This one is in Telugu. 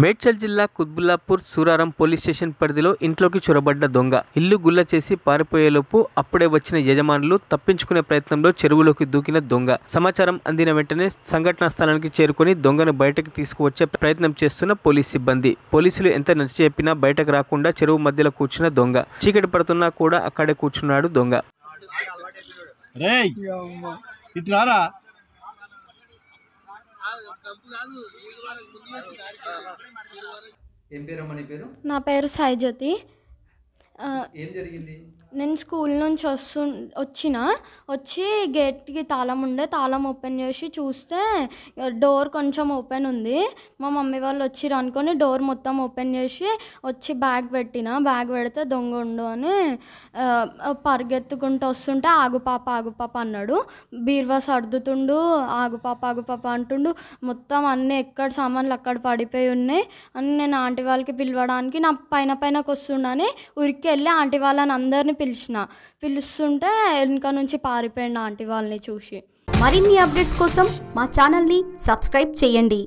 మేడ్చల్ జిల్లా కుత్బుల్లాపూర్ సూరారం పోలీస్ స్టేషన్ పరిధిలో ఇంట్లోకి చొరబడ్డ దొంగ ఇల్లు గుల్ల చేసి పారిపోయేలోపు అప్పుడే వచ్చిన యజమానులు తప్పించుకునే ప్రయత్నంలో చెరువులోకి దూకిన దొంగ. సమాచారం అందిన వెంటనే సంఘటనా స్థలానికి చేరుకుని దొంగను బయటకు తీసుకువచ్చే ప్రయత్నం చేస్తున్న పోలీస్ సిబ్బంది. పోలీసులు ఎంత నచ్చజెప్పినా బయటకు రాకుండా చెరువు మధ్యలో కూర్చున్న దొంగ. చీకటి పడుతున్నా కూడా అక్కడే కూర్చున్నాడు దొంగ. నా పేరు సాయిజ్యోతి. ఏం జరిగింది? నేను స్కూల్ నుంచి వచ్చి గేట్కి తాళం ఉండే, తాళం ఓపెన్ చేసి చూస్తే డోర్ కొంచెం ఓపెన్ ఉంది. మా మమ్మీ వాళ్ళు వచ్చిర్రు అనుకొని డోర్ మొత్తం ఓపెన్ చేసి వచ్చి బ్యాగ్ పెడితే దొంగ ఉండు అని పరిగెత్తుకుంటూ వస్తుంటే ఆగు పాప అన్నాడు. బీర్వా సర్దుతుండు, ఆగు పాప అంటుండు. మొత్తం అన్నీ ఎక్కడ సామాన్లు అక్కడ పడిపోయి ఉన్నాయి అని నేను ఆంటీ వాళ్ళకి పిలవడానికి నా పైనకి వస్తుండని ఉరికి వెళ్ళి ఆంటీ వాళ్ళని అందరినీ పిలుస్తుంటే వెనక నుంచి పారిపోయింది ఆంటీ వాళ్ళని చూసి. మరిన్ని అప్డేట్స్ కోసం మా ఛానల్ని సబ్స్క్రైబ్ చేయండి.